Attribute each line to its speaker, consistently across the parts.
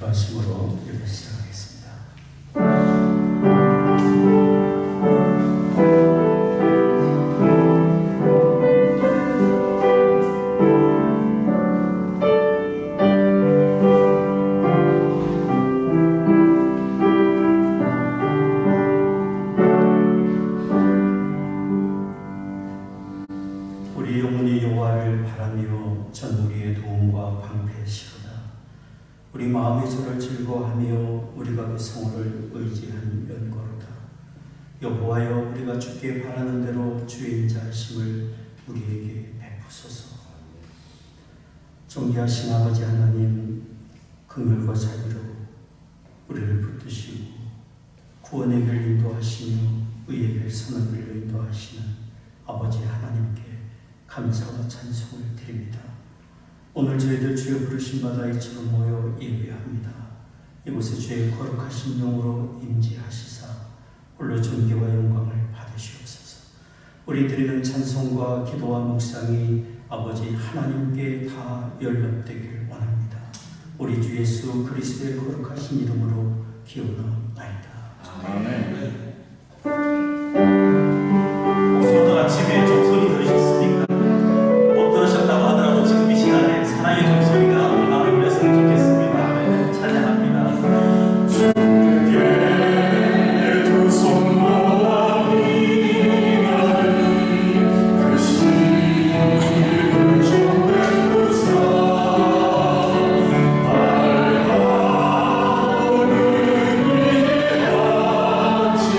Speaker 1: 기도하심으로 예배 시작하겠습니다. 우리 영혼이 여호와를 바라며 전 우리의 도움과 방패의 시로다. 우리 마음의 저를 즐거워하며 우리가 그 성호를 의지한 연고로다. 여호와여, 우리가 주께 바라는 대로 주의 인자하심을 우리에게 베푸소서. 존귀하신 아버지 하나님, 긍휼과 자비로 우리를 붙드시고 구원의 길 인도하시며 의의 길 선을 길로 인도하시는 아버지 하나님께 감사와 찬송을 드립니다. 오늘 저희들 주여 부르신 바다 이처럼 모여 예배합니다. 이곳에 주의 거룩하신 영으로 임재하시사 홀로 존귀와 영광을 받으시옵소서. 우리 드리는 찬송과 기도와 묵상이 아버지 하나님께 다 연락되길 원합니다. 우리 주 예수 그리스도의 거룩하신 이름으로 기원하옵나이다.
Speaker 2: 아멘. 오늘 아침에 종소리 들으셨습니까? 못 들으셨다고 하더라도 지금 이 시간에 사랑의 종소리가 마음에 울렸으면 좋겠습니다. 찬양합니다. 주께 두 손 모아 비나니 그 신을 좀 베푸사 밝아오는 이 아침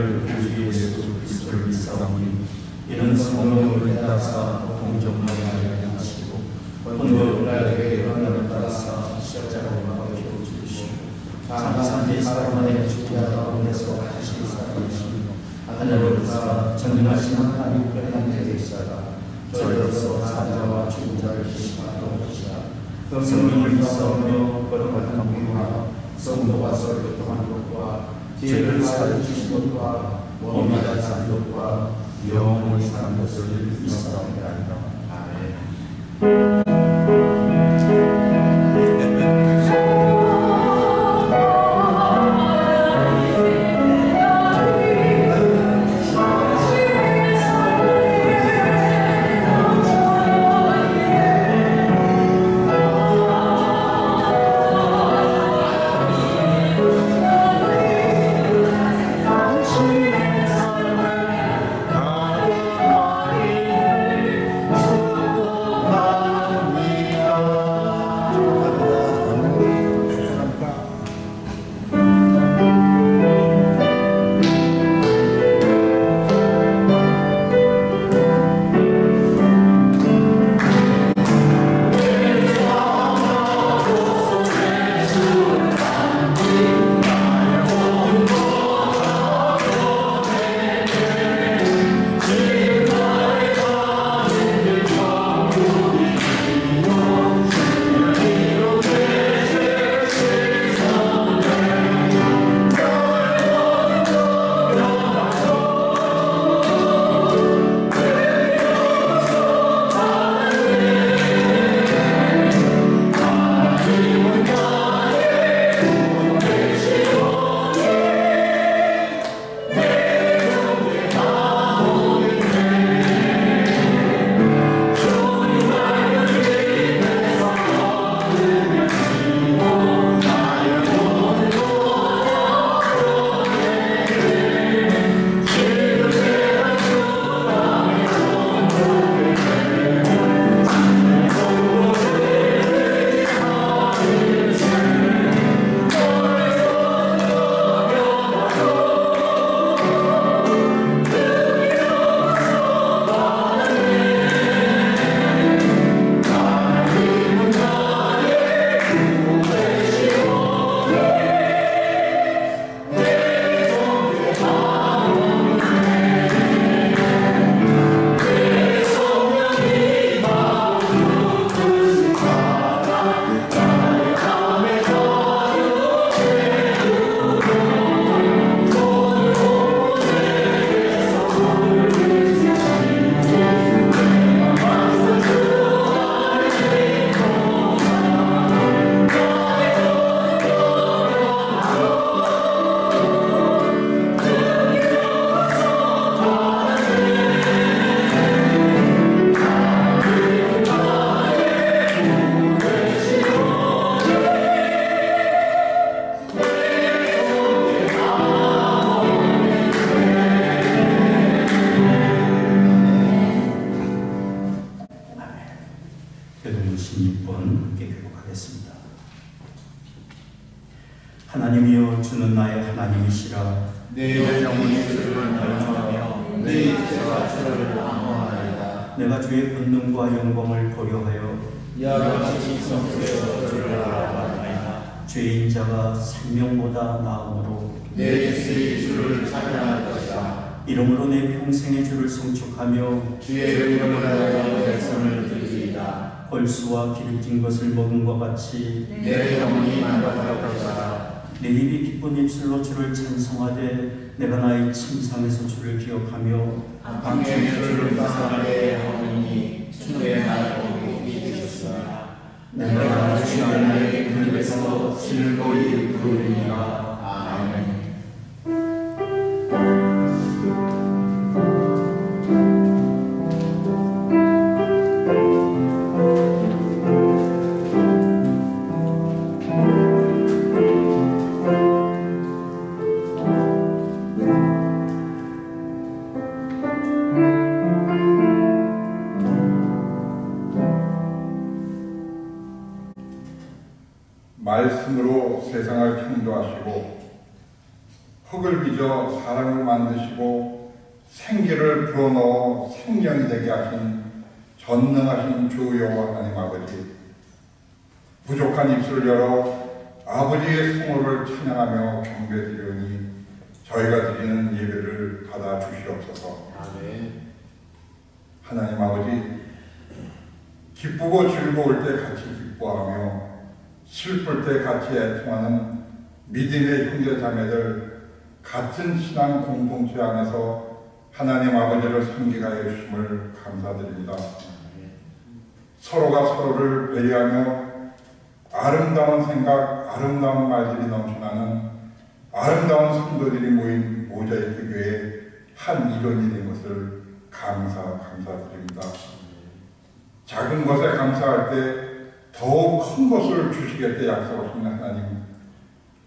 Speaker 3: 우리를 구주 예수 그리스도를 믿사오니
Speaker 1: 이는
Speaker 3: 성령을 따라사 동정하게 하시고 본도 나에게 하나님을 따라사 십자가에 박혀 죽으시고 장사한 사람 안에 죽게 하라 가운데서 다시 살아나시며 하늘을 따라 전능하신 하나님 하나님께 계시다가 저희로서 사자와 죽은 자를 계시하러 오시라. 성령을 믿사오며 거룩한 공부와 성도가 서로 교통하는 것과 죄를 사하여 주신 것과 몸이 다한 것과 영원히 사는 것을 믿사옵나이다. 아멘.
Speaker 1: 하나님이여 주는 나의 하나님이시라.
Speaker 3: 내 영혼이 주를 갈망하며 내 육체가 주를 방황하리다.
Speaker 1: 내가 주의 권능과 영광을 보려하여
Speaker 3: 야같이 성소에서 주를 알아가리다.
Speaker 1: 죄인 자가 생명보다 나음으로
Speaker 3: 내 입술이 주를 찬양할 것이다.
Speaker 1: 이러므로 내 평생의 주를 송축하며
Speaker 3: 주의 이름을 하여 내 손을 들리이다.
Speaker 1: 골수와 기름진 것을 먹은 것 같이
Speaker 3: 내 영혼이 만족할 것이다.
Speaker 1: 내 입이 기쁜 입술로 주를 찬송하되 내가 나의 침상에서 주를 기억하며
Speaker 3: 방주의 주를 묵상하되 하오니 주의 날 복이 되셨으나 내가 주의 나의 그늘에서 즐거이 부르리라. 아멘.
Speaker 4: 말씀으로 세상을 창조하시고 흙을 빚어 사람을 만드시고 생기를 불어넣어 생명이 되게 하신 전능하신 주 여호와 하나님 아버지, 부족한 입술을 열어 아버지의 성호를 찬양하며 경배드리오니 저희가 드리는 예배를 받아 주시옵소서.
Speaker 3: 아멘.
Speaker 4: 하나님 아버지, 기쁘고 즐거울 때 같이 기뻐하며 슬플 때 같이 애통하는 믿음의 형제 자매들, 같은 신앙 공동체 안에서 하나님 아버지를 섬기게 해주심을 감사드립니다. 서로가 서로를 배려하며 아름다운 생각, 아름다운 말들이 넘쳐나는 아름다운 성도들이 모인 모자이크 교회의 한 일원이 된 것을 감사드립니다. 작은 것에 감사할 때 더욱 큰 것을 주시겠다 약속하신 하나님,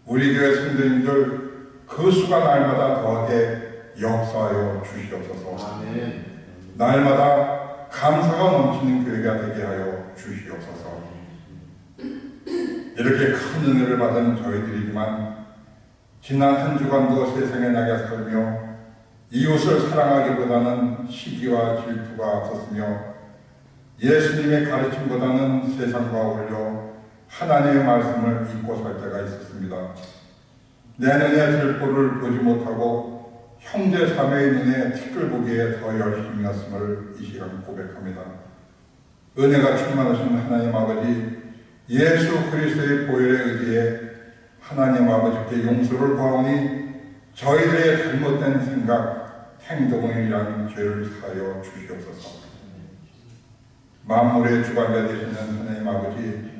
Speaker 4: 우리 교회 성도님들 그 수가 날마다 더하게 역사하여 주시옵소서.
Speaker 3: 아멘.
Speaker 4: 날마다 감사가 넘치는 교회가 되게 하여 주시옵소서. 이렇게 큰 은혜를 받은 저희들이지만 지난 한 주간도 세상에 나가 살며 이웃을 사랑하기보다는 시기와 질투가 앞섰으며 예수님의 가르침보다는 세상과 어울려 하나님의 말씀을 잊고 살 때가 있었습니다. 내 눈에 들보를 보지 못하고 형제 자매의 눈에 티끌 보기에 더 열심이었음을 이 시간 고백합니다. 은혜가 충만하신 하나님 아버지, 예수 그리스도의 보혈에 의지해 하나님 아버지께 용서를 구하오니 저희들의 잘못된 생각, 행동을 위한 죄를 사하여 주시옵소서. 만물의 주관자 되시는 하나님 아버지,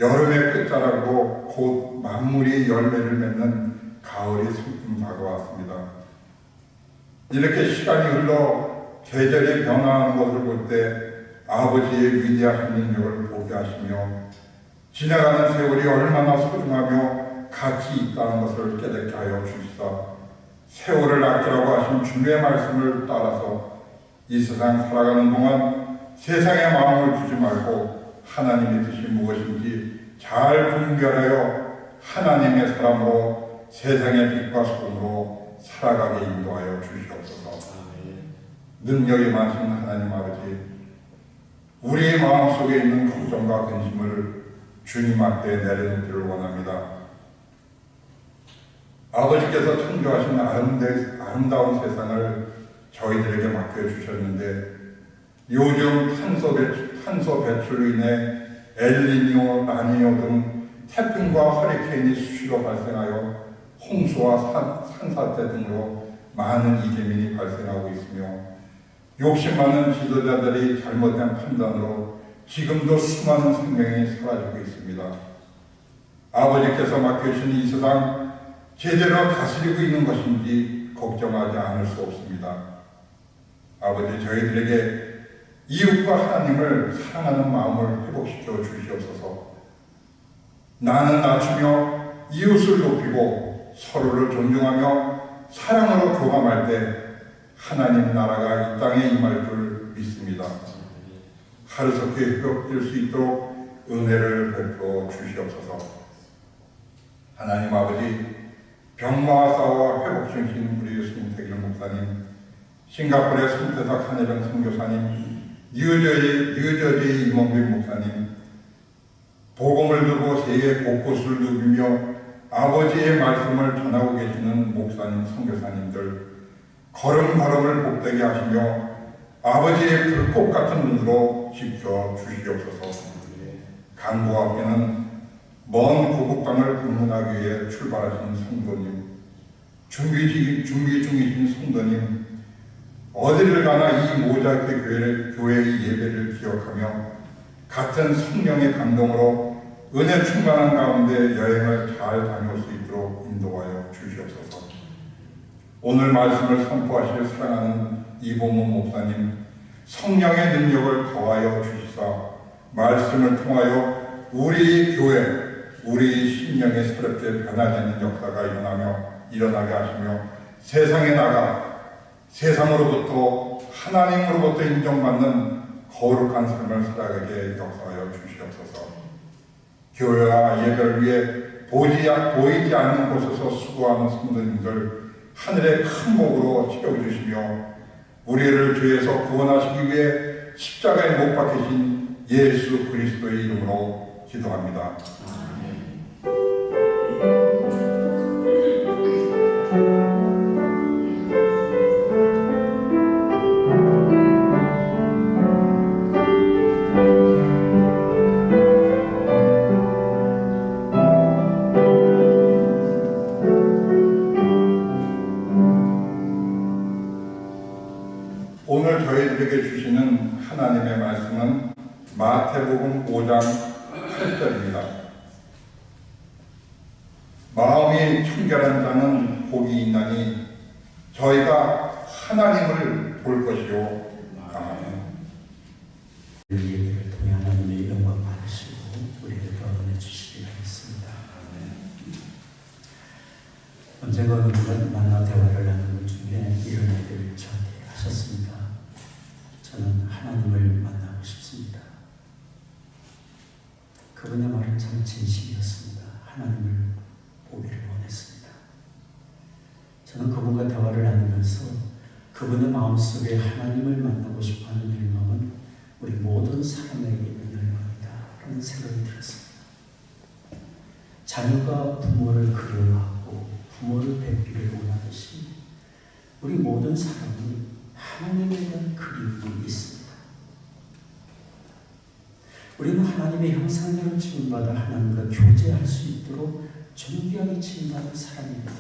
Speaker 4: 여름의 끝자락으로 곧 만물이 열매를 맺는 가을이 성큼 다가왔습니다. 이렇게 시간이 흘러 계절이 변화하는 것을 볼 때 아버지의 위대하신 능력을 보게 하시며 지나가는 세월이 얼마나 소중하며 가치 있다는 것을 깨닫게 하여 주시사 세월을 아끼라고 하신 주의 말씀을 따라서 이 세상 살아가는 동안 세상의 마음을 두지 말고 하나님의 뜻이 무엇인지 잘 분별하여 하나님의 사람으로 세상의 빛과 소금으로 살아가게 인도하여 주시옵소서. 능력이 많으신 하나님 아버지, 우리의 마음속에 있는 걱정과 근심을 주님 앞에 내려놓기를 원합니다. 아버지께서 창조하신 아름다운 세상을 저희들에게 맡겨주셨는데 요즘 탄소 배출로 인해 엘니뇨, 라니뇨 등 태풍과 허리케인이 수시로 발생하여 홍수와 산사태 등으로 많은 이재민이 발생하고 있으며 욕심 많은 지도자들이 잘못된 판단으로 지금도 수많은 생명이 사라지고 있습니다. 아버지께서 맡겨주신 이 세상 제대로 다스리고 있는 것인지 걱정하지 않을 수 없습니다. 아버지, 저희들에게 이웃과 하나님을 사랑하는 마음을 회복시켜 주시옵소서. 나는 낮추며 이웃을 높이고 서로를 존중하며 사랑으로 교감할 때 하나님 나라가 이 땅에 임할 줄 믿습니다. 하루속히 회복될 수 있도록 은혜를 베풀어 주시옵소서. 하나님 아버지, 병마와 싸워 회복 중이신 우리 송태길 목사님, 싱가포르의 손태석 한혜정 선교사님, 뉴저지의 임원빈 목사님, 복음을 두고 세계 곳곳을 누비며 아버지의 말씀을 전하고 계시는 목사님, 선교사님들, 걸음걸음을 복되게 하시며 아버지의 불꽃 같은 눈으로 지켜 주시옵소서. 간구와 함께는 먼 고국 땅을 방문하기 위해 출발하신 성도님, 준비 중이신 성도님, 어디를 가나 이 모자이크 교회의 예배를 기억하며 같은 성령의 감동으로 은혜 충만한 가운데 여행을 잘 다녀올 수 있도록 인도하여 주시옵소서. 오늘 말씀을 선포하실 사랑하는 이봉문 목사님, 성령의 능력을 더하여 주시사 말씀을 통하여 우리 교회, 우리 심령이 새롭게 변화되는 역사가 일어나게 하시며 세상에 나가 세상으로부터 하나님으로부터 인정받는 거룩한 삶을 살아가게 역사하여 주시옵소서. 교회와 예배를 위해 보이지 않는 곳에서 수고하는 성도님들 하늘의 큰 복으로 채워주시며 우리를 죄에서 구원하시기 위해 십자가에 못 박히신 예수 그리스도의 이름으로 기도합니다. 오늘 저희들에게 주시는 하나님의 말씀은 마태복음 5장 8절입니다. 마음이 청결한 자는 복이 있나니 저희가 하나님을 볼 것이요. 아멘.
Speaker 1: 예배를 통해 하나님의 영광 받으시고 우리에게 도와내 주시기 바랍니다. 언젠가 누군가 만나 대화를 나누는 중에 이런 얘기를 저한테 하셨습니다. 저는 하나님을 만나고 싶습니다. 그분의 말은 참 진심이었습니다. 하나님을 보기를 원했습니다. 저는 그분과 대화를 나누면서 그분의 마음속에 하나님을 만나고 싶어하는 열망은 우리 모든 사람에게 있는 열망이다 라는 생각이 들었습니다. 자녀가 부모를 그리워하고 부모를 뵙기를 원하듯이 우리 모든 사람은 하나님에 대한 그리움이 있습니다. 우리는 하나님의 형상대로 지음받아 하나님과 교제할 수 있도록 존귀하게 지음받은 사람입니다.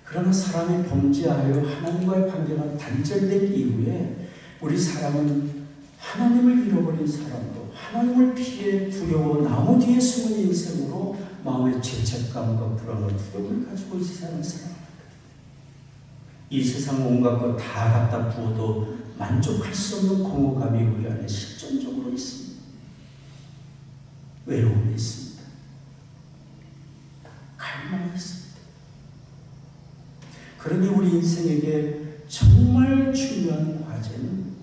Speaker 1: 그러나 사람이 범죄하여 하나님과의 관계가 단절된 이후에 우리 사람은 하나님을 잃어버린 사람으로 하나님을 피해 두려워 나무 뒤에 숨은 인생으로 마음의 죄책감과 불안과 두려움을 가지고 이 세상을 살아갑니다. 이 세상 온갖 것 다 갖다 부어도 만족할 수 없는 공허감이 우리 안에 실존적으로 있습니다. 외로움이 있습니다. 갈망이 있습니다. 그러니 우리 인생에게 정말 중요한 과제는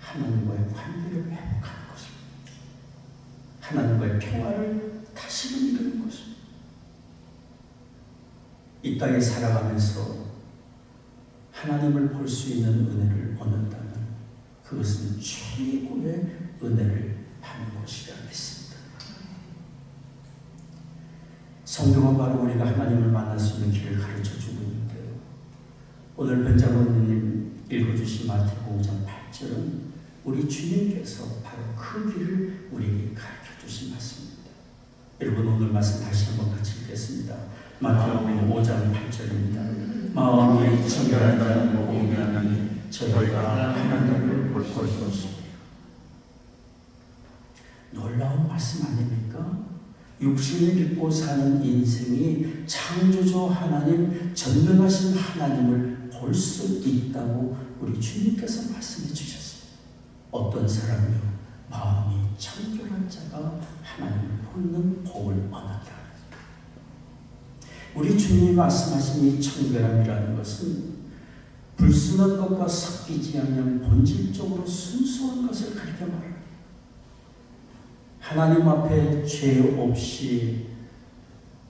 Speaker 1: 하나님과의 관계를 회복하는 것입니다. 하나님과의 평화를 다시금 이루는 것입니다. 이 땅에 살아가면서 하나님을 볼 수 있는 은혜를 얻는다면 그것은 최고의 은혜를 받는 것이라 믿습니다. 성경은 바로 우리가 하나님을 만날 수 있는 길을 가르쳐주고 있는데요. 오늘 변장로님 읽어주신 마태복음 5장 8절은 우리 주님께서 바로 그 길을 우리에게 가르쳐주신 말씀입니다. 여러분 오늘 말씀 다시 한번 같이 읽겠습니다. 마태복음 5장 8절입니다. 마음이 청결한 자는 복이 있나니 저희가 하나님을 볼 것입니다. 놀라운 말씀 아닙니까? 육신을 입고 사는 인생이 창조주 하나님, 전능하신 하나님을 볼 수 있다고 우리 주님께서 말씀해 주셨습니다. 어떤 사람이요? 마음이 청결한 자가 하나님을 보는 복을 얻는다. 우리 주님이 말씀하신 이 청결함이라는 것은 불순한 것과 섞이지 않는 본질적으로 순수한 것을 가리켜 말합니다. 하나님 앞에 죄 없이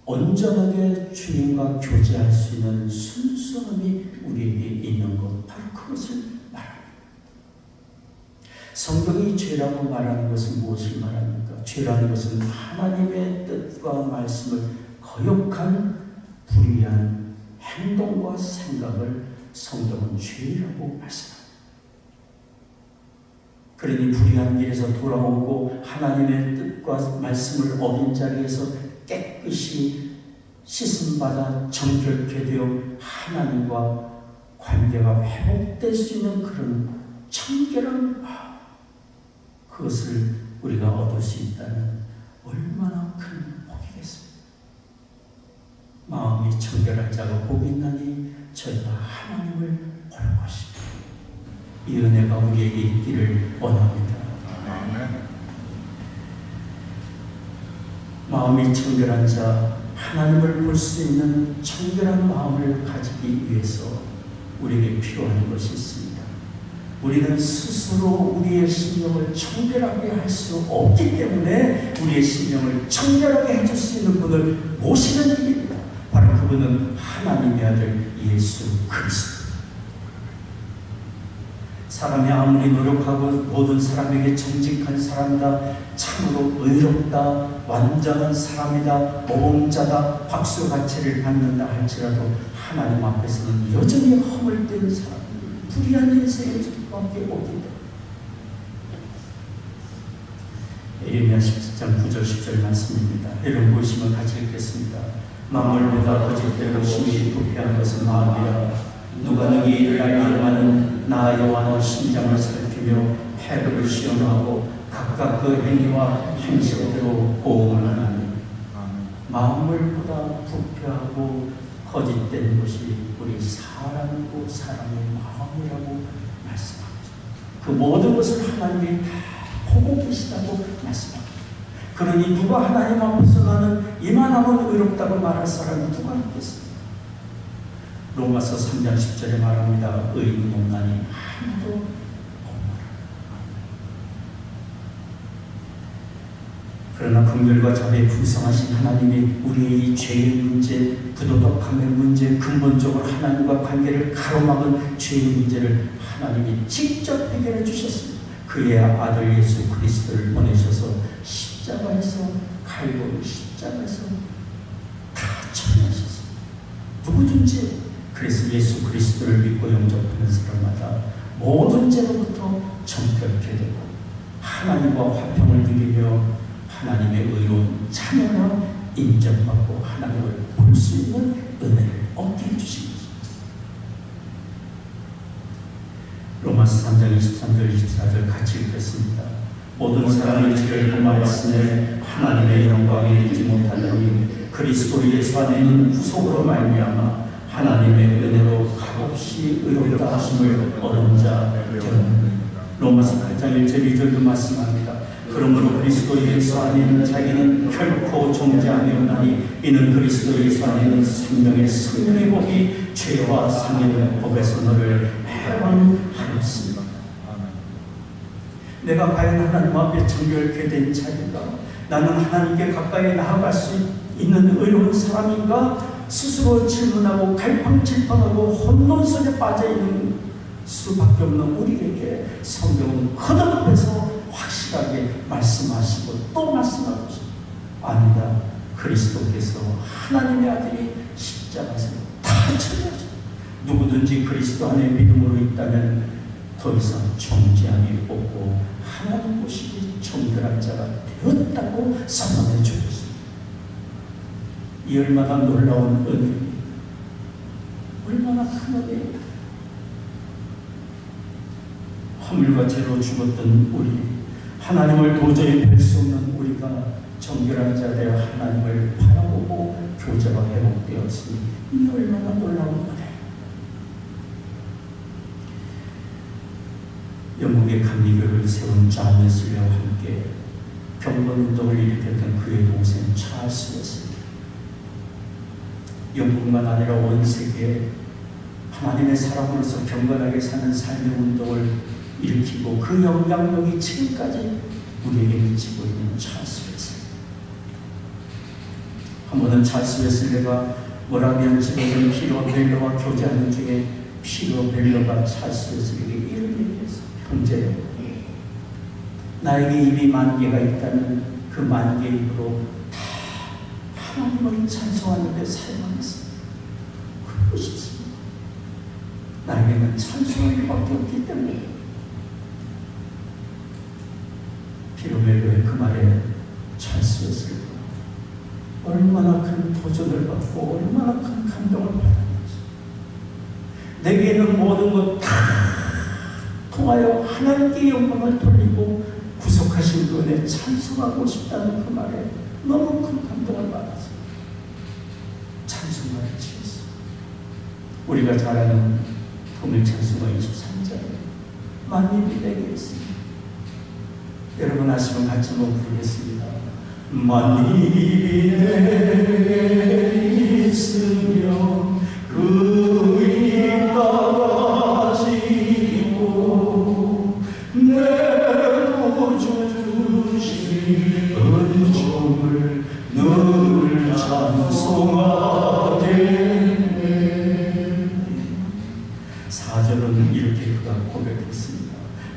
Speaker 1: 온전하게 주님과 교제할 수 있는 순수함이 우리에게 있는 것, 바로 그것을 말합니다. 성경이 죄라고 말하는 것은 무엇을 말합니까? 죄라는 것은 하나님의 뜻과 말씀을 거역한 불의한 행동과 생각을 성경은 죄라고 말씀합니다. 그러니 불의한 길에서 돌아오고 하나님의 뜻과 말씀을 어긴 자리에서 깨끗이 씻음받아 정결케 되어 하나님과 관계가 회복될 수 있는 그런 청결한 마음, 그것을 우리가 얻을 수 있다는 얼마나 큰 복이겠습니까? 마음이 청결한 자가 복이 있나니 저희가 하나님을 볼 것입니다. 이 은혜가 우리에게 있기를 원합니다. 마음이 청결한 자, 하나님을 볼 수 있는 청결한 마음을 가지기 위해서 우리에게 필요한 것이 있습니다. 우리는 스스로 우리의 심령을 청결하게 할 수 없기 때문에 우리의 심령을 청결하게 해줄 수 있는 분을 모시는 일입니다. 바로 그분은 하나님의 아들 예수 그리스도. 사람이 아무리 노력하고 모든 사람에게 정직한 사람이다, 참으로 의롭다, 완전한 사람이다, 모범자다, 박수가치를 받는다 할지라도 하나님 앞에서는 여전히 허물된 사람, 불의한 인생의 수밖에 없기 때문에. 예레미야 17장 9절 10절 말씀입니다. 여러분 보시면 같이 읽겠습니다. 만물보다 거짓되고 심히 부패한 것은 마음이라. 누가 너희 일을 알기로하는 나 여호와는 심장을 살피며 패를 시험하고 각각 그 행위와 행실대로 보응을 하나니. 만물보다 부패하고 거짓된 것이 우리 사람이고 사람의 마음이라고 말씀합니다. 그 모든 것을 하나님이 다 보고 계시다고 말씀합니다. 그러니 누가 하나님 앞에서 나는 이만하면 의롭다고 말할 사람이 누가 있겠습니까? 로마서 3장 10절에 말합니다. 의인은 없나니 하나도 없노라. 그러나 긍휼과 자비에 풍성하신 하나님이 우리의 이 죄의 문제, 부도덕함의 문제, 근본적으로 하나님과 관계를 가로막은 죄의 문제를 하나님이 직접 해결해 주셨습니다. 그의 아들 예수 그리스도를 보내셔서 십자가에서 갈보리 십자가에서 다 처리하셨습니다. 누구든지 그래서 예수 그리스도를 믿고 영접하는 사람마다 모든 죄로부터 정결케 되고 하나님과 화평을 누리며 하나님의 의로운 자녀라 인정받고 하나님을 볼 수 있는 은혜를 얻게 해주신 것입니다. 로마서 3장 23절 24절 같이 읽겠습니다. 모든 사람이 죄를 범하였으니 하나님의 영광에 이르지 못하더니 그리스도 예수 안에 있는 구속으로 말미암아 하나님의 은혜로 값없이 의롭다 하심을 얻은 자 되었느니라. 로마서 8장 1절 2절도 말씀합니다. 그러므로 그리스도 예수 안에 있는 자에게는 결코 존재함이 없나니 이는 그리스도 예수 안에 있는 생명의 성령의 법이 죄와 상의 법에서 너를 해방하였습니다. 내가 과연 하나님 앞에 정결케 된 자인가? 나는 하나님께 가까이 나아갈 수 있는 의로운 사람인가? 스스로 질문하고 갈팡질팡하고 혼돈 속에 빠져있는 수밖에 없는 우리에게 성경은 거듭해서 확실하게 말씀하시고 또 말씀하고 있습니다. 아니다. 그리스도께서 하나님의 아들이 십자가에서 다 처리하셨다. 누구든지 그리스도 안에 믿음으로 있다면 더 이상 정죄함이 없고 하나님 보시기 정결한 자가 되었다고 선언해 주고 있습니다. 이 얼마나 놀라운 은혜입니다. 얼마나 큰 은혜입니다. 허물과 죄로 죽었던 우리, 하나님을 도저히 뵐 수 없는 우리가 정결한 자 되어 하나님을 바라보고 교제가 회복되었으니 이 얼마나 놀라운 은혜. 영국의 감리교를 세운 존 웨슬리와 함께 경건운동을 일으켰던 그의 동생 찰스 웨슬리. 영국만 아니라 온 세계에 하나님의 사람으로서 경건하게 사는 삶의 운동을 일으키고 그 영향력이 지금까지 우리에게 미치고 있는 찰스 웨슬리. 한 번은 찰스 웨슬리가 모라비안 지도는 피로 벨로와 교제하는 중에 피로 벨로가 찰스 웨슬리에게 이런 얘기했어요. 형제, 나에게 입이 10,000개가 있다면 그 10,000개 입으로 다 하나님을 찬송하는데 사용하겠습니다. 그러고 싶습니다. 나에게는 찬송할 일밖에 없기 때문에. 피로벨로의 그 말에 찰스 웨슬리가 얼마나 큰 도전을 받고 얼마나 큰 감동을 받았는지. 내게 있는 모든 것 다 통하여 하나님께 영광을 돌리고 구속하신 그 은혜 찬송하고 싶다는 그 말에 너무 큰 감동을 받았어요. 찬송가를 지었어요. 우리가 잘 아는 통일 찬송가 23장에 만민이 내게 있습니다. 여러분 아시면 같이 한번 부르겠습니다. 만민이 내게 있으며 그 입 따라지고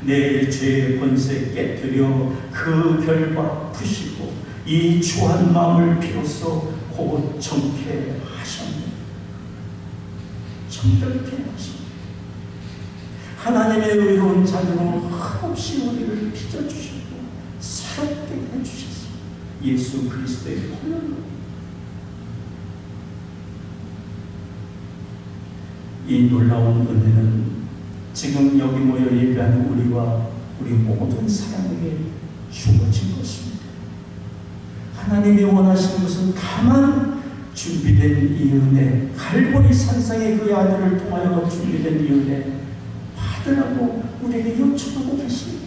Speaker 1: 내 죄의 권세 깨뜨려 그 결과 푸시고 이 추한 마음을 비로소 곧 정케 하셨네. 정결케 하셨네. 하나님의 의로운 자녀로 한없이 우리를 빚어주시고 새롭게 해주셨어. 예수 그리스도의 보혈로. 이 놀라운 은혜는 지금 여기 모여 예배하는 우리와 우리 모든 사람에게 주어진 것입니다. 하나님이 원하시는 것은 다만 준비된 이 은혜, 갈보리 산상의 그 아들을 통하여 준비된 이 은혜 받으라고 우리에게 요청하고 계십니다.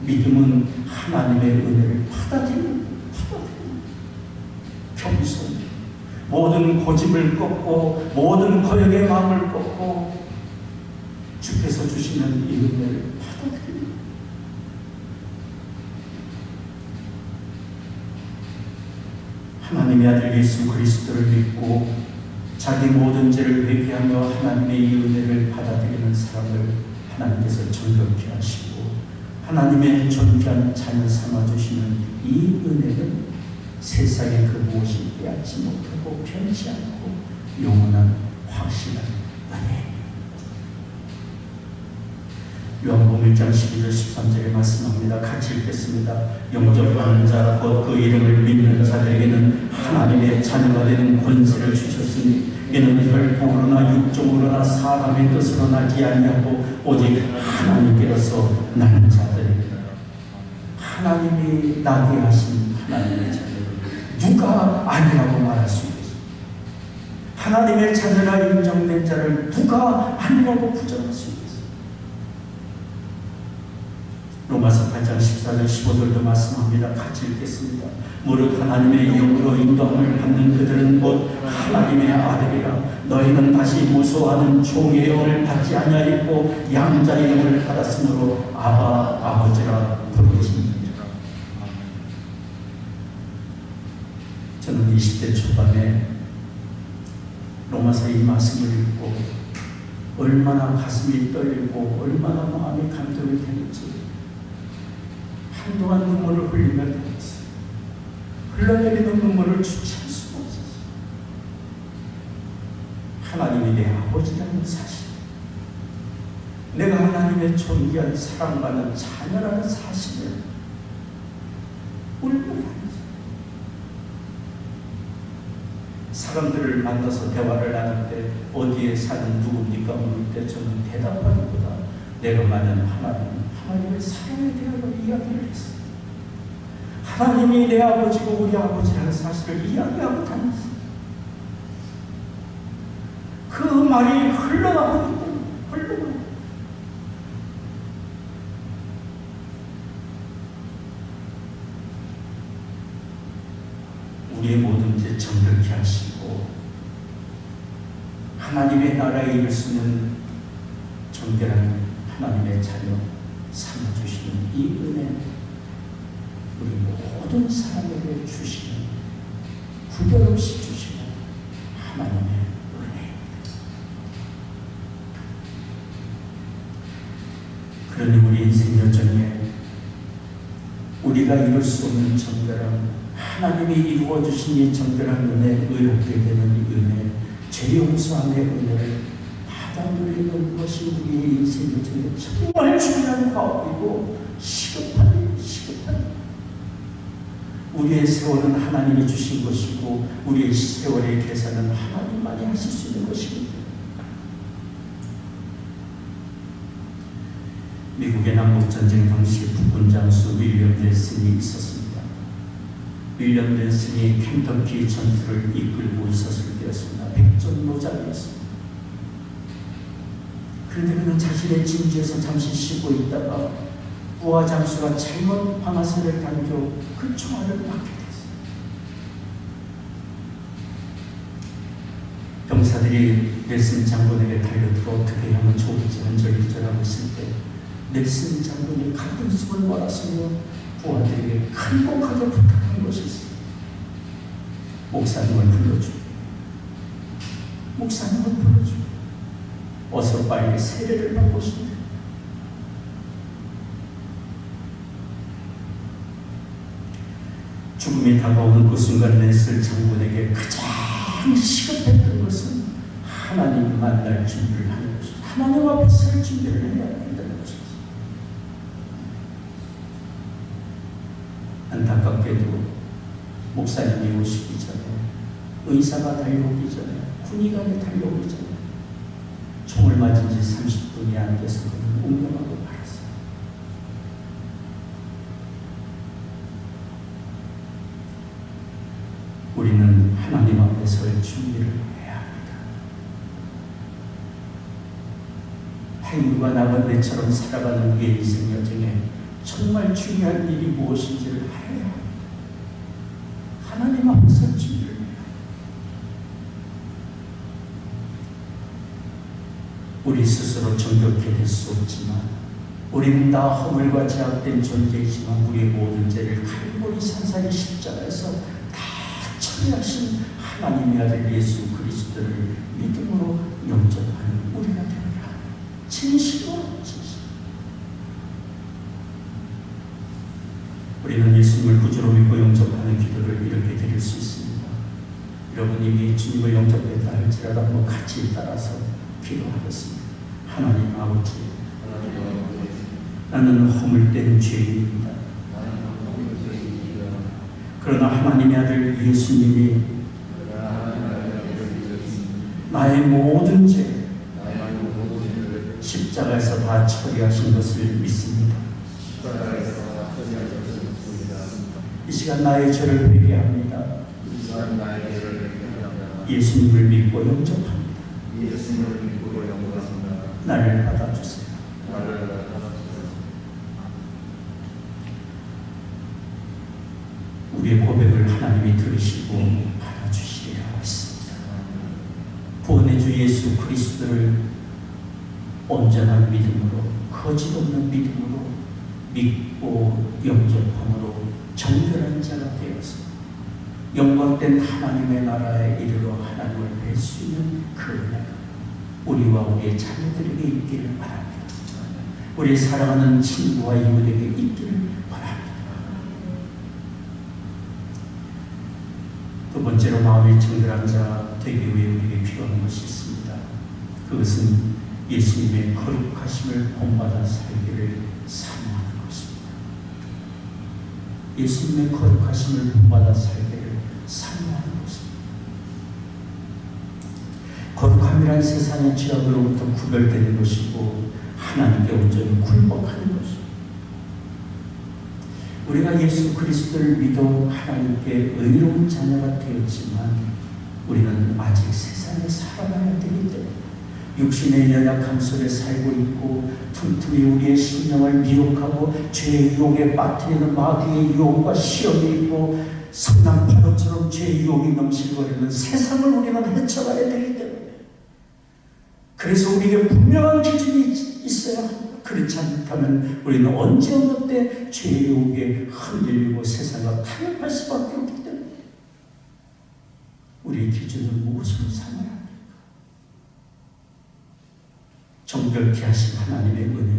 Speaker 1: 믿음은 하나님의 은혜를 받아들이는 겸손, 모든 고집을 꺾고 모든 거역의 마음을 꺾고 주께서 주시는 이 은혜를 받아들입니다. 하나님의 아들 예수 그리스도를 믿고 자기 모든 죄를 회개하며 하나님의 이 은혜를 받아들이는 사람을 하나님께서 정결케 하시고 하나님의 존귀한 자녀 삼아주시는 이 은혜는 세상의 그 무엇이 빼앗지 못하고 변치 않고 영원한 확실한 은혜입니다. 요한복음 1장 12절 13절에 말씀합니다. 같이 읽겠습니다. 영접하는 자 곧 그 이름을 믿는 자들에게는 하나님의 자녀가 되는 권세를 주셨으니 이는 혈통으로나 육종으로나 사람의 뜻으로 나지 아니하고 오직 하나님께로서 나는 자들입니다. 하나님이 나게 하신 하나님의 자녀 누가 아니라고 말할 수 있겠습니까? 하나님의 자녀라 인정된 자를 누가 아니라고 부정할 수 있겠습니까? 로마서 8장 14절 15절도 말씀합니다. 같이 읽겠습니다. 무릇 하나님의 영으로 인도함을 받는 그들은 곧 하나님의 아들이라. 너희는 다시 무소하는 종의 영을 받지 아니하였고 양자의 영을 받았으므로 아바 아버지라 부르시니라. 저는 20대 초반에 로마서 이 말씀을 읽고 얼마나 가슴이 떨리고 얼마나 마음이 감동이 되는지 한동안 눈물을 흘리며 다녔어요. 흘러내리는 눈물을 주체할 수가 없었어요. 하나님이 내 아버지라는 사실, 내가 하나님의 존귀한 사랑받는 자녀라는 사실을 울며 다녔어요. 사람들을 만나서 대화를 나눌 때 어디에 사는 누굽니까 물을 때 저는 대답하기보다 내가 만난 하나님의 사랑에 대하여 이야기를 했어요. 하나님이 내 아버지고 우리 아버지라는 사실을 이야기하고 다녔어요. 그 말이 흘러가고 있고 흘러가고 우리의 모든 죄 정결케 하시고 하나님의 나라에 이를 수 있는 정결한 하나님의 자녀 삼아주시는 이 은혜, 우리 모든 사람에게 주시는, 구별 없이 주시는 하나님의 은혜입니다. 그러니 우리 인생 여정에 우리가 이룰 수 없는 정결함, 하나님이 이루어 주신 이 정결한 은혜, 의롭게 되는 이 은혜, 죄 용서함의 은혜를 받아 누리는 것이 우리의 인생 여정에 정말 중요한 과업이고 시급한 일. 우리의 세월은 하나님이 주신 것이고 우리의 세월의 계산은 하나님만이 하실 수 있는 것입니다. 미국의 남북전쟁 당시 북군 장수 윌리엄 넬슨이 있었습니다. 윌리엄 넬슨이 켄터키 전투를 이끌고 있었을 때였습니다. 백전노장이었습니다. 그런데 그는 자신의 진지에서 잠시 쉬고 있다가 부하 장수가 잘못 방아쇠를 당겨 그 총알을 맞게 됐어요. 병사들이 넬슨 장군에게 달려들어 어떻게 하면 좋을지 한절기절하고 있을 때 넬슨 장군이 가쁜 숨을 몰아서며 부하들에게 간곡하게 부탁한 것이 있어요. 목사님을 불러줘. 목사님을 불러줘. 어서 빨리 세례를 받고 싶다. 죽음이 다가오는 그 순간 낸슬 장군에게 가장 시급했던 것은 하나님 만날 준비를 하는 것입니다. 하나님 앞에 설 준비를 해야 한다는 것입니다. 안타깝게도 목사님이 오시기 전에, 의사가 달려오기 전에, 군의관이 달려오기 전에 총을 맞은 지 30분이 안 돼서 그는 운명하고 말았어요. 우리는 하나님 앞에 설 준비를 해야 합니다. 행위가 나그네처럼 살아가는 우리의 인생 여정에 정말 중요한 일이 무엇인지를 알아야 합니다. 하나님 앞에 설 준비를 해야 합니다. 우리 스스로 정결케 될 수 없지만, 우리는 다 허물과 제약된 존재이지만 우리의 모든 죄를 칼보리 산산의 십자가에서 다 처리하신 하나님의 아들 예수 그리스도를 믿음으로 영접하는 우리가 되리라. 진실로 우리는 예수님을 구주로 믿고 영접하는 기도를 이렇게 드릴 수 있습니다. 여러분 이미 주님을 영접했다 할지라도 한번 같이 따라서 기도하겠습니다. 하나님 아버지, 나는 허물된 죄인입니다. 그러나 하나님의 아들 예수님이 나의 모든 죄 십자가에서 다 처리하신 것을 믿습니다. 이 시간 나의 죄를 회개합니다. 예수님을 믿고 영접합니다. 나를 받아주세요. 우리의 고백을 하나님이 들으시고 받아주시리라 했습니다. 구원의 주 예수 그리스도를 온전한 믿음으로, 거짓 없는 믿음으로 믿고 영접함으로 정결한 자가 되어서 영광된 하나님의 나라에 이르러 하나님을 뵐 수 있는 그 은혜가 우리와 우리의 자녀들에게 있기를 바랍니다. 우리 사랑하는 친구와 이웃에게 있기를 바랍니다. 두 번째로 마음이 정결한 자 되기 위해 우리에게 필요한 것이 있습니다. 그것은 예수님의 거룩하심을 본받아 살기를 사모하는 것입니다. 예수님의 거룩하심을 본받아 살기를 사모하는 것입니다. 거룩함이란 세상의 죄악으로부터 구별되는 것이고 하나님께 온전히 굴복하는 것입니다. 우리가 예수 그리스도를 믿어 하나님께 의로운 자녀가 되었지만 우리는 아직 세상에 살아가야 되기 때문에 육신의 연약함 속에 살고 있고 틈틈이 우리의 심령을 미혹하고 죄의 유혹에 빠뜨리는 마귀의 유혹과 시험이 있고 성난 파도처럼 죄의 유혹이 넘실거리는 세상을 우리는 헤쳐가야 되기 때문에, 그래서 우리에게 분명한 기준이 있어야 합니다. 그렇지 않다면 우리는 언제 어느 때 죄의 유혹에 흔들리고 세상과 타협할 수밖에 없기 때문에 우리의 기준은 무엇으로 삼아야 합니까? 정결케 하신 하나님의 은혜,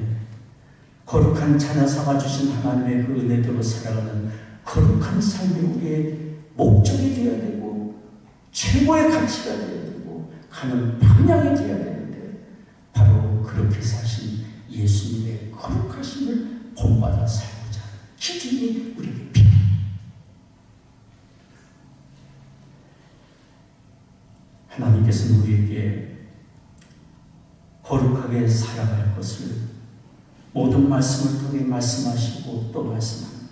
Speaker 1: 거룩한 자녀 삼아주신 하나님의 그 은혜대로 살아가는 거룩한 삶이 우리의 목적이 되어야 되고 최고의 가치가 되어야 되고 가는 방향이 되어야 되는데, 바로 그렇게 사신 예수님의 거룩하심을 본받아 살고자 하는 기준이 우리에게 필요합니다. 하나님께서는 우리에게 거룩하게 살아갈 것을 모든 말씀을 통해 말씀하시고 또 말씀합니다.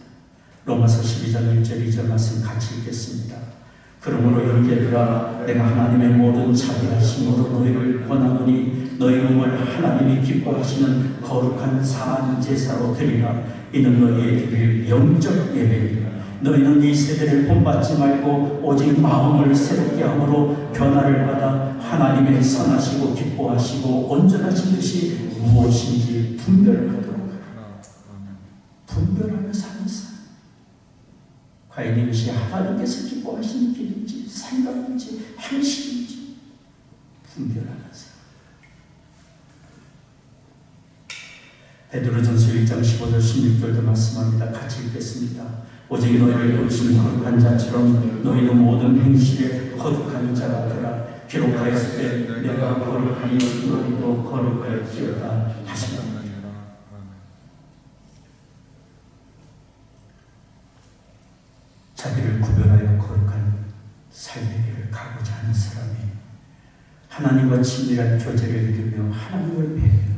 Speaker 1: 로마서 12장 1절 2절 말씀 같이 읽겠습니다. 그러므로 형제들아, 내가 하나님의 모든 자비하심으로 너희를 권하노니 너희 몸을 하나님이 기뻐하시는 거룩한 산 제사로 드리라. 이는 너희의 드릴 영적 예배이라. 너희는 이 세대를 본받지 말고 오직 마음을 새롭게 함으로 변화를 받아 하나님의 선하시고 기뻐하시고 온전하신 뜻이 무엇인지 분별하도록 하라. 분별하며 사는 삶. 과연 이것이 하나님께서 기뻐하시는 길인지 생각인지 행실인지 분별하면서. 베드로전서 1장 15절 16절도 말씀합니다. 같이 읽겠습니다. 오직 너희를 고친 거룩한 자처럼 너희는 모든 행실에 거룩한 자가 되라. 기록하였을 때 내가 거룩하니 너희도 거룩할지어다 하시라. 자기를 구별하여 거룩한 삶의 길을 가고자 하는 사람이 하나님과 친밀한 교제를 이루며 하나님을 배우며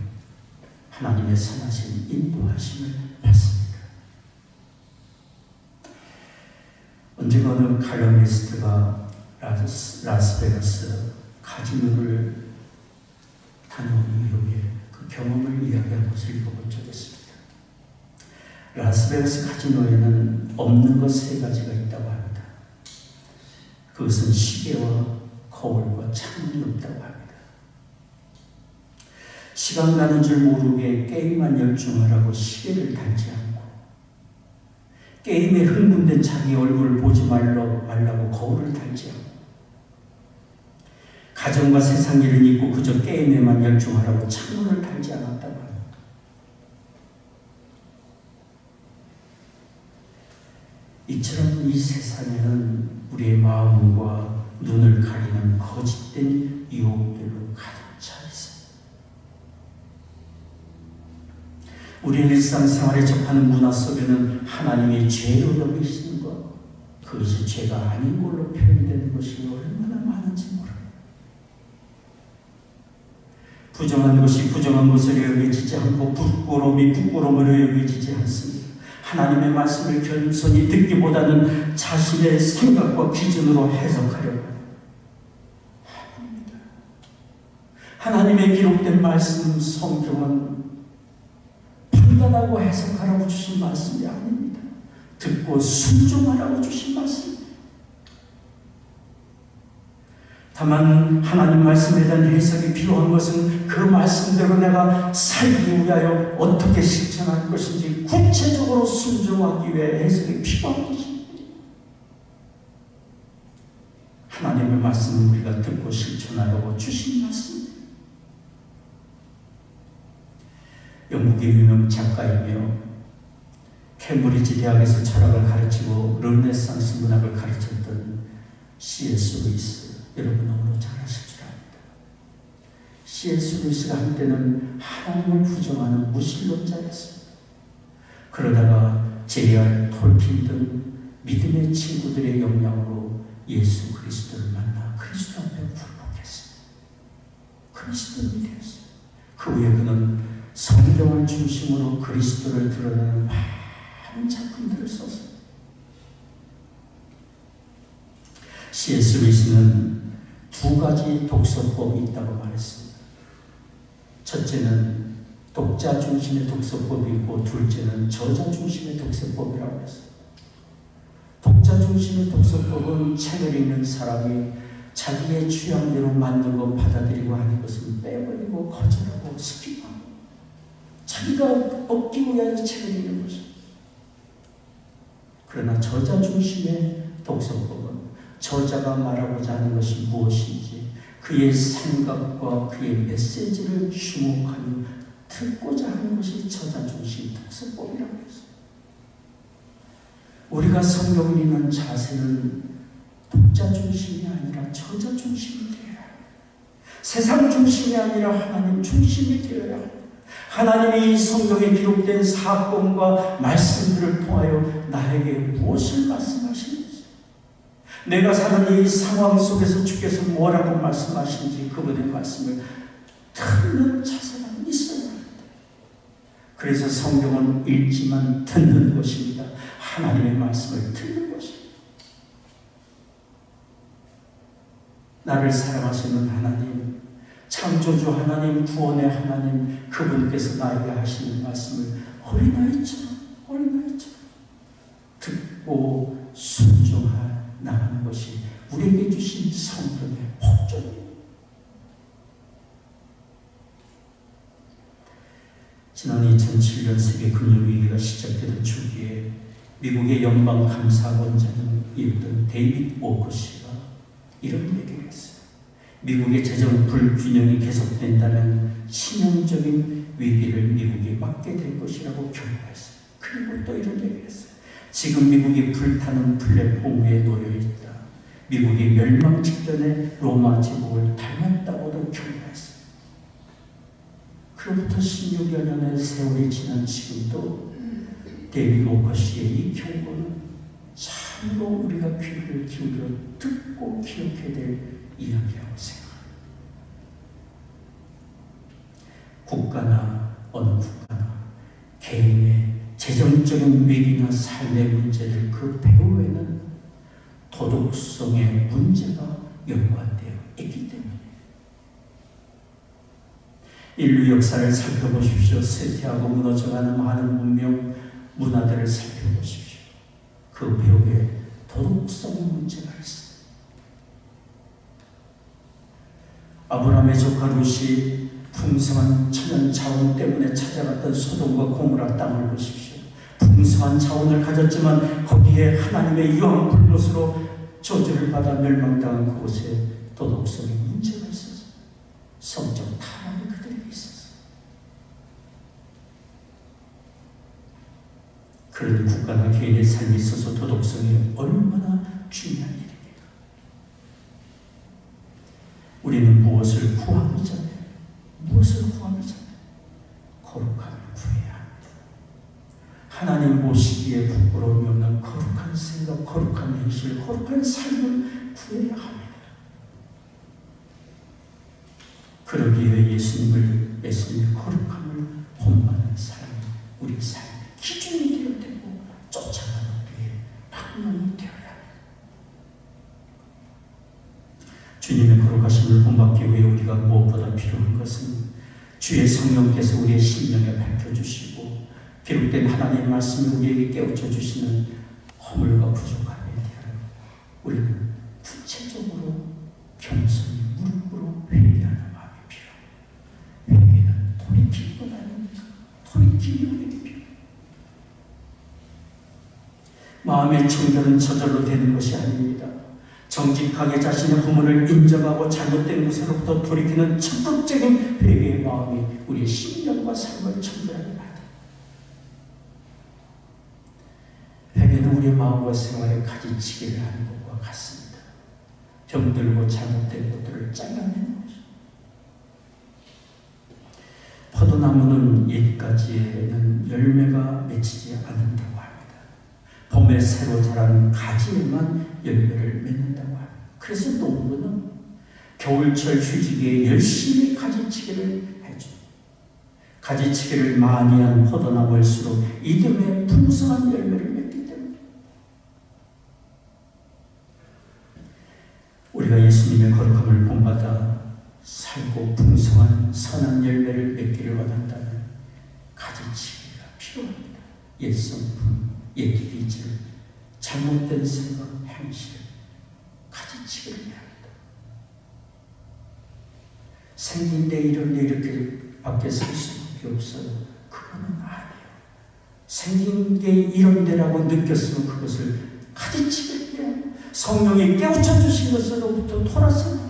Speaker 1: 하나님의 선하신 인도하심을 받습니다. 언젠가 어느 칼럼니스트가 라스베가스 카지노를 다녀온 이후에 그 경험을 이야기한 것을 읽어본 적이 있습니다. 라스베가스 카지노에는 없는 것 3가지가 있다고 합니다. 그것은 시계와 거울과 창문이 없다고 합니다. 시간 가는 줄 모르게 게임만 열중하라고 시계를 달지 않고, 게임에 흥분된 자기 얼굴을 보지 말라고 거울을 달지 않고, 가정과 세상 일은 잊고 그저 게임에만 열중하라고 창문을 달지 않았다고 합니다. 이처럼 이 세상에는 우리의 마음과 눈을 가리는 거짓된 유혹들로 가득 차 있습니다. 우리의 일상생활에 접하는 문화 속에는 하나님이 죄로 여기시는 것, 그것이 죄가 아닌 걸로 표현되는 것이 얼마나 많은지 모릅니다. 부정한 것이 부정한 것으로 여겨지지 않고 부끄러움이 부끄러움으로 여겨지지 않습니다. 하나님의 말씀을 겸손히 듣기보다는 자신의 생각과 기준으로 해석하려고 합니다. 하나님의 기록된 말씀, 성경은 판단하고 해석하라고 주신 말씀이 아닙니다. 듣고 순종하라고 주신 말씀입니다. 다만 하나님 말씀에 대한 해석이 필요한 것은 그 말씀대로 내가 살기 위하여 어떻게 실천할 것인지 구체적으로 순종하기 위해 해석이 필요한 것입니다. 하나님의 말씀은 우리가 듣고 실천하라고 주신 말씀입니다. 영국의 유명 작가이며 캠브리지 대학에서 철학을 가르치고 르네상스 문학을 가르쳤던 C.S. 루이스, 여러분 너무나 잘 아실 줄 압니다. C.S. 루이스가 한때는 하나님을 부정하는 무신론자였습니다. 그러다가 J.R. 톨킨 등 믿음의 친구들의 영향으로 예수 그리스도를 만나 그리스도 앞에 굴복했습니다. 그리스도를 믿었어요. 그 후에 그는 성경을 중심으로 그리스도를 드러내는 많은 작품들을 썼습니다. C.S. 루이스는 2가지 독서법이 있다고 말했습니다. 첫째는 독자 중심의 독서법이 있고, 둘째는 저자 중심의 독서법이라고 했어요. 독자 중심의 독서법은 책을 읽는 사람이 자기의 취향대로 맞는 것 받아들이고 하는 것을 빼버리고 거절하고 스킵하고 자기가 얻기 위하여 책을 읽는 것입니다. 그러나 저자 중심의 독서법은 저자가 말하고자 하는 것이 무엇인지 그의 생각과 그의 메시지를 주목하며 듣고자 하는 것이 저자 중심 독서법이라고 했어요. 우리가 성경을 읽는 자세는 독자 중심이 아니라 저자 중심이 되어야 합니다. 세상 중심이 아니라 하나님 중심이 되어야 합니다. 하나님이 이 성경에 기록된 사건과 말씀들을 통하여 나에게 무엇을 말씀하시는지, 내가 사는 이 상황 속에서 주께서 뭐라고 말씀하시는지 그분의 말씀을 듣는 자세가 있어야 합니다. 그래서 성경은 읽지만 듣는 것입니다. 하나님의 말씀을 듣는 것입니다. 나를 사랑하시는 하나님, 창조주 하나님, 구원의 하나님, 그분께서 나에게 하시는 말씀을 어린아이처럼 듣고 순종하 나가는 것이 우리에게 주신 성경의 목적입니다. 지난 2007년 세계 금융위기가 시작되던 초기에 미국의 연방감사원장이었던 데이빗 오커 씨가 이런 얘기를 했어요. 미국의 재정 불균형이 계속된다면 치명적인 위기를 미국이 맞게 될 것이라고 경고했어요. 그리고 또 이런 얘기를 했어요. 지금 미국이 불타는 플랫폼 위에 놓여있다. 미국이 멸망 직전에 로마 제국을 닮았다고도 경고했습니다. 그로부터 16여 년의 세월이 지난 지금도 데이비드 오커시의 이 경고는 참으로 우리가 귀를 기울여 듣고 기억해야 될 이야기라고 생각합니다. 국가나 어느 국가나 개인의 재정적인 위기나 삶의 문제를 그 배후에는 도덕성의 문제가 연관되어 있기 때문에 인류 역사를 살펴보십시오. 쇠퇴하고 무너져가는 많은 문명, 문화들을 살펴보십시오. 그 배후에 도덕성의 문제가 있습니다. 아브라함의 조카 롯이 풍성한 천연 자원 때문에 찾아갔던 소돔과 고모라 땅을 보십시오. 풍성한 자원을 가졌지만 거기에 하나님의 유황 불못으로 저주를 받아 멸망당한 그곳에 도덕성의 문제가 있어서 성적 타락이 그들에게 있어서 그런 국가나 개인의 삶에 있어서 도덕성이 얼마나 중요한 일입니까? 우리는 무엇을 구하기 전에 거룩함을 구해야 합니다. 하나님 보시기에 부끄러움이 없는 거룩한 생각, 거룩한 행실, 거룩한 삶을 구해야 합니다. 그러기 위해 예수님의 거룩함을 본받는 삶이 우리 삶의 기준이 되어야 되고 쫓아가는 우리의 방향이 되어야 합니다. 주님의 거룩하심을 본받기 위해 우리가 무엇보다 필요한 것은 주의 성령께서 우리의 심령에 밝혀주시고 기록된 하나님의 말씀을 우리에게 깨우쳐 주시는 허물과 부족함에 대하여 우리는 구체적으로 겸손히 무릎으로 회개하는 마음이 필요합니다. 회개는 돌이키는 것 아닙니까? 돌이키는 우리에게 필요합니다. 마음의 청결은 저절로 되는 것이 아닙니다. 정직하게 자신의 허물을 인정하고 잘못된 것으로부터 돌이키는 적극적인 회개의 마음이 우리의 심령과 삶을 청결하게 만듭니다. 회개는 우리의 마음과 생활에 가지치기를 하는 것과 같습니다. 병들고 잘못된 것들을 잘라내는 것입니다. 포도나무는 옛가지에는 열매가 맺히지 않는다고 합니다. 봄에 새로 자란 가지에만 열매를 맺는다고 합니다. 그래서 농부는 겨울철 휴지기에 열심히 가지치기를 해줍니다. 가지치기를 많이 한 포도나무일수록 이듬해 풍성한 열매를 맺기 때문에 우리가 예수님의 거룩함을 본받아 살고 풍성한 선한 열매를 맺기를 원한다면 가지치기가 필요합니다. 옛 성품, 옛 기질, 잘못된 생각, 행실, 가지치기를 해야 합니다. 생긴 데 이런 데 이렇게 밖에 설 수밖에 없어요. 그거는 아니에요. 생긴 게 이런 데라고 느꼈으면 그것을 가지치기를 해야 해요. 성령이 깨우쳐 주신 것으로부터 돌아서는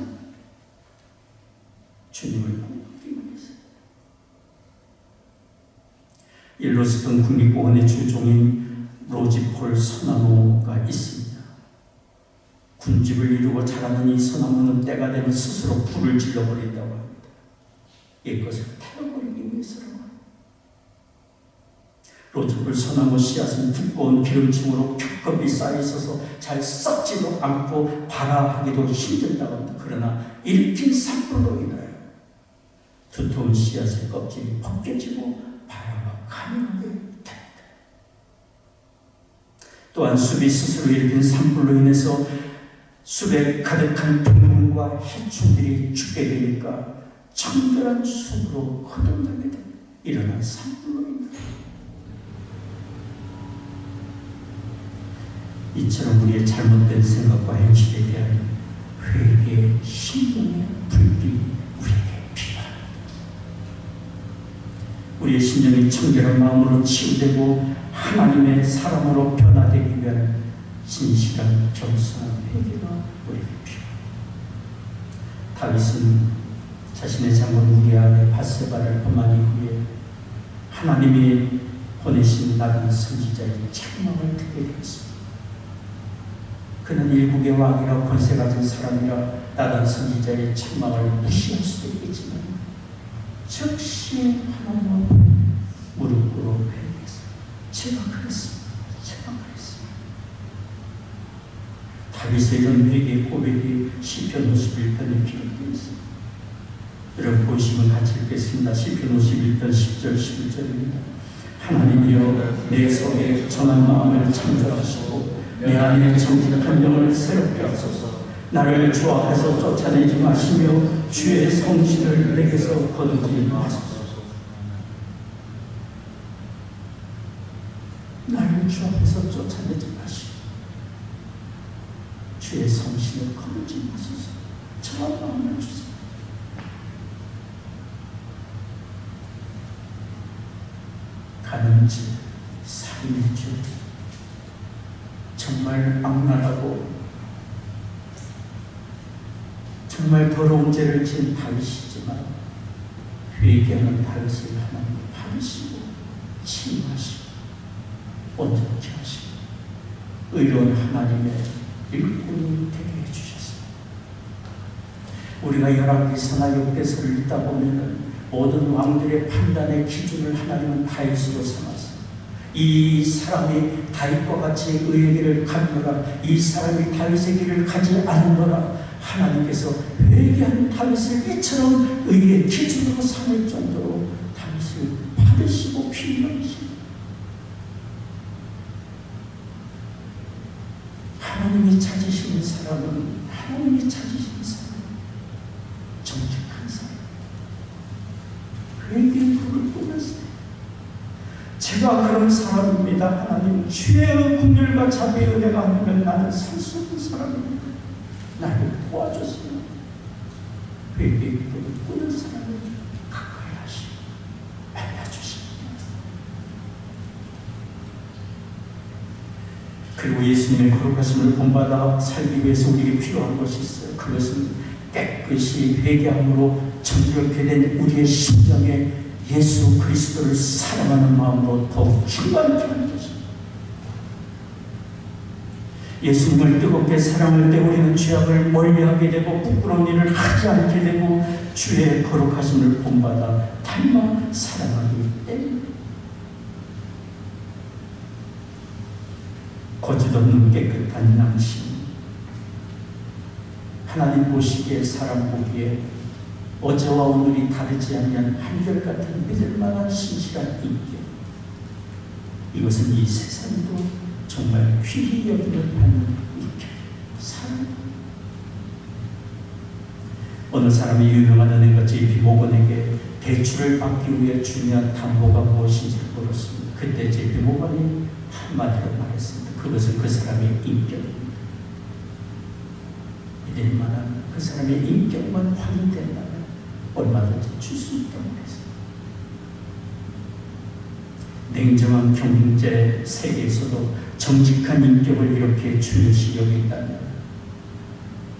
Speaker 1: 주님을 공부하기 위해서. 일로스턴 국립공원의 주종인 로지폴 소나무가 있습니다. 군집을 이루고 자라는 이 소나무는 때가 되면 스스로 불을 질러버린다고 합니다. 옛것을 태워버리기 위해서라고 합니다. 로지폴 소나무 씨앗은 두꺼운 기름층으로 겹겹이 쌓여있어서 잘 썩지도 않고 발화하기도 힘들다고 합니다. 그러나 일으킨 산불로 인하여 두터운 씨앗의 껍질이 벗겨지고 발화가 가능하게 됩니다. 또한 숲이 스스로 일으킨 산불로 인해서 숲에 가득한 동물과 해충들이 죽게 되니까 청결한 숲으로 거듭나게 됩니다. 일어난 산불로 인하여. 이처럼 우리의 잘못된 생각과 행실에 대한 회개의 심령의 불길이 우리에게 필요합니다. 우리의 심령이 청결한 마음으로 치유되고 하나님의 사람으로 변화되기 위한 진실한 겸손한 회개가 우리에게 필요합니다. 다윗은 자신의 장군 우리아의 밧세바를 범한 이후에 하나님이 보내신 나단 선지자의 책망을 듣게 되었습니다. 그는 일국의 왕이라 권세 가진 사람이라 나단 선지자의 책망을 무시할 수도 있겠지만 즉시 하나님 앞에 무릎 꿇어 회개했어요. 제가 그랬습니다. 다윗의 이런 회개 고백이 시편 51편에 기록되어 있습니다. 여러분 보시면 같이 읽겠습니다. 시편 51편 10절 11절입니다. 하나님이여 내 속에 정한 마음을 창조하시고 내 안에 정직한 영을 새롭게 하소서. 나를 주 앞에서 쫓아내지 마시며 주의 성실을 내게서 거두지 마소서. 나를 주 앞에서 쫓아내지 마시고 주의 성실을 거두지 마소서. 정한 마음을 주세요. 가는지 살인죄 정말 악랄하고 정말 더러운 죄를 지은 다윗이지만 회개하는 다윗을 하나님 받으시고 치유하시고 온전케 하시고 의로운 하나님의 일꾼이 되게 해주셨습니다. 우리가 열왕기서나 역대서를 읽다 보면은 모든 왕들의 판단의 기준을 하나님은 다윗으로 삼았어요. 이 사람이 다윗과 같이 의의 길을 가느라 이 사람이 다윗의 길을 가지 않느라 하나님께서 회개한 다윗을 이처럼 의의 기준으로 삼을 정도로 다윗을 받으시고 필요하시고 하나님이 찾으시는 사람은 하나님이 찾으시는 사람 정직한 사람 회개의 불을 뿜었어요. 제가 그런 사람입니다. 하나님 주의 긍휼과 자비의 은혜가 아니면 나는 살 수 없는 사람입니다. 나를 도와주세요. 회개의 불을 뿜는 사람을 가까이 하시고 만나주십니다. 그리고 예수님의 거룩하심을 본받아 살기 위해서 우리에게 필요한 것이 있어요. 그것은 깨끗이 회개함으로 정결케 된 우리의 심정에 예수 그리스도를 사랑하는 마음으로 더욱 충만케 하는 것입니다. 예수님을 뜨겁게 사랑할 때 우리는 죄악을 멀리하게 되고 부끄러운 일을 하지 않게 되고 주의 거룩하심을 본받아 닮아 사랑하기 때문에 거짓없는 깨끗한 양심 하나님 보시기에 사람 보기에 어제와 오늘이 다르지 않는 한결같은 믿을만한 신실한 인격 이것은 이 세상도 정말 귀히 여김을 받는 인격 사람 어느 사람이 유명한 은행가지 비모건에게 대출을 받기 위해 중요한 담보가 무엇인지를 물었습니다. 그때 제 비모건이 한마디로 말했습니다. 그것은 그 사람의 인격입니다. 믿을 만한 그 사람의 인격만 확인된다면 얼마든지 줄 수 있다고 했습니다. 냉정한 경제 세계에서도 정직한 인격을 이렇게 중요시 여긴다면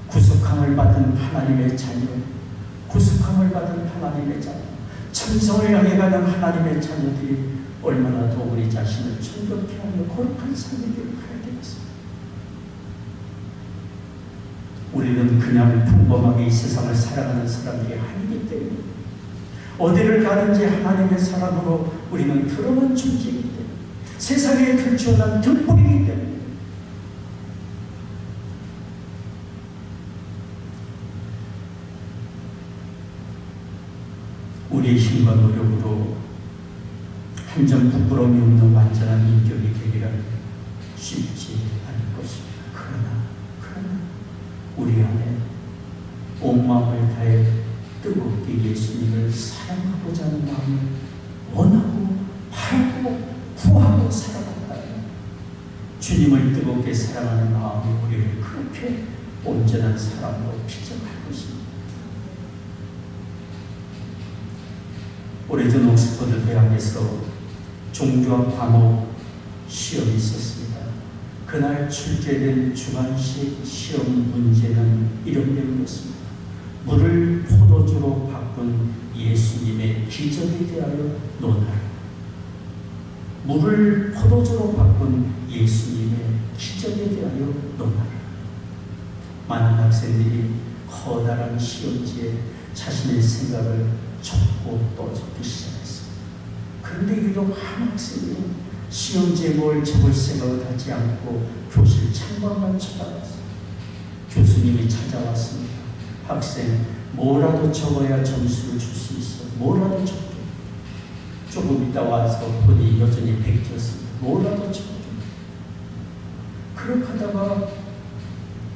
Speaker 1: 구속함을 받은 하나님의 자녀, 구속함을 받은 하나님의 자녀, 천성을 향해 가는 하나님의 자녀들이 얼마나 더 우리 자신을 충격케 하며 거룩한 삶을 기록해야 되겠습니다. 우리는 그냥 평범하게 이 세상을 살아가는 사람들이 아니기 때문에 어디를 가든지 하나님의 사람으로 우리는 드러난 존재이기 때문에 세상에 들추어난 등불이기 때문에 우리의 힘과 노력으로 한 점 부끄러움이 없는 완전한 인격이 되기란 쉽지 않을 것입니다. 그러나 우리 안에 온 마음을 다해 뜨겁게 예수님을 사랑하고자 하는 마음을 원하고 바라고 구하고 살아간다면 주님을 뜨겁게 사랑하는 마음이 우리를 그렇게 온전한 사람으로 빚어갈 것입니다. 오래전 옥스퍼드 대학에서 종교학 과목 시험이 있었습니다. 그날 출제된 주관식 시험 문제는 이런 내용이었습니다. 물을 포도주로 바꾼 예수님의 기적에 대하여 논하라. 물을 포도주로 바꾼 예수님의 기적에 대하여 논하라. 많은 학생들이 커다란 시험지에 자신의 생각을 적고 또 적기 시작했습니다. 그런데 유독 한 학생은 시험지에 뭘 적을 생각을 하지 않고 교실 창밖만 쳐다봤습니다. 교수님이 찾아왔습니다. 학생, 뭐라도 적어야 점수를 줄 수 있어. 뭐라도 적게. 조금 있다 와서 보니 여전히 100이었습니다. 뭐라도 적게. 그렇게 하다가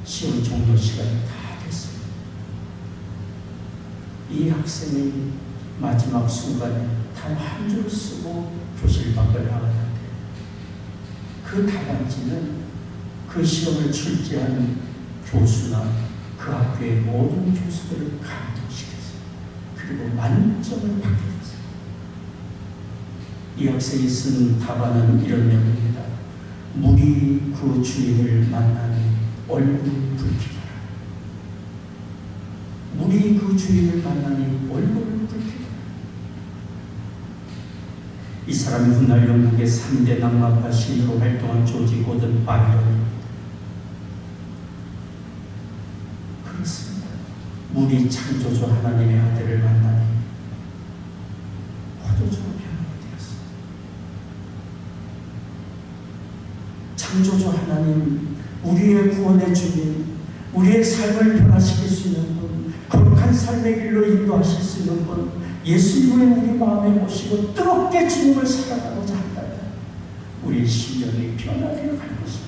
Speaker 1: 시험 종료 시간이 다 됐어요. 이 학생이 마지막 순간에 단 한 줄 쓰고 교실 밖을 나갔는데 그 답안지는 그 시험을 출제하는 교수나 그 학교의 모든 교수들을 감동시켰어요. 그리고 만점을 받게 됐어요. 이 학생이 쓴 답안은 이런 내용입니다. 물이 그 주인을 만나니 얼굴 붉히더라. 물이 그 주인을 만나니 얼굴 붉히더라. 이 사람이 훗날 영국의 3대 낭만파 시인으로 활동한 조지 고든 바이런입니다. 그렇습니다. 물이 창조주 하나님의 아들을 만나니 포도주로 변하게 되었습니다. 창조주 하나님, 우리의 구원의 주님, 우리의 삶을 변화시킬 수 있는 분, 거룩한 삶의 길로 인도하실 수 있는 분, 예수님을 우리 마음에 모시고 뜨겁게 주님을 사랑하고자 한다면 우리의 심령이 변화되어 갈 것입니다.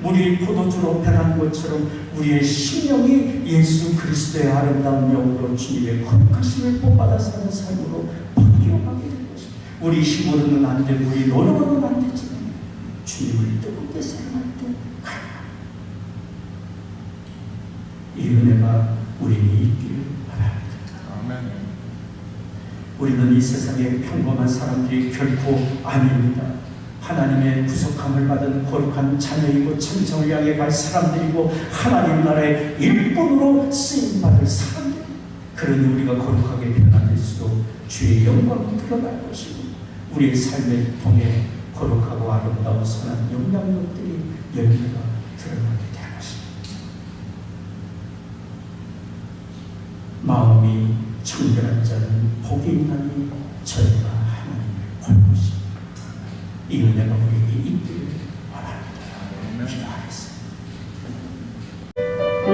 Speaker 1: 물이 포도주로 변한 것처럼 우리의 심령이 예수 그리스도의 아름다운 영으로 주님의 거룩하심을 본받아 사는 삶으로 바뀌어가게 될 것입니다. 우리 힘으로는 안 되고 우리 노력으로는 안 되지만 주님을 뜨겁게 사랑할 때 가능합니다. 이 은혜가 우리에게 있기를 바랍니다.
Speaker 4: 아멘.
Speaker 1: 우리는 이 세상의 평범한 사람들이 결코 아닙니다. 하나님의 구속함을 받은 거룩한 자녀이고 천성을 향해 갈 사람들이고 하나님 나라의 일꾼으로 쓰임받을 사람들. 그러니 우리가 거룩하게 변화될수록 주의 영광이 드러날 것이고 우리의 삶을 통해 거룩하고 아름다운 선한 영향력들이 열매가 드러나게 될 것입니다. 마음이 청결한 자는 복이 있나니 저희가 하나님을 볼 것입니다. 이 은혜가 우리에게 있기를 바랍니다. 기도하겠습니다.
Speaker 4: 이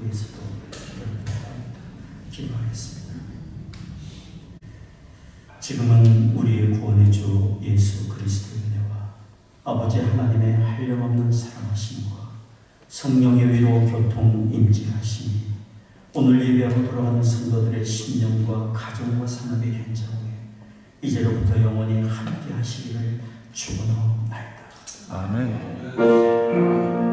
Speaker 1: 위해서도 기도합니다. 기도하겠습니다. 지금은 우리의 구원의 주 예수 그리스도의 은혜와 아버지 하나님의 한량없는 사랑하심과 성령의 위로 교통 임재하심이 오늘 예배하러 돌아가는 성도들의 심령과 가정과 산업의 현장에 이제로부터 영원히 함께 하시기를 축원하옵나이다.
Speaker 3: 아멘.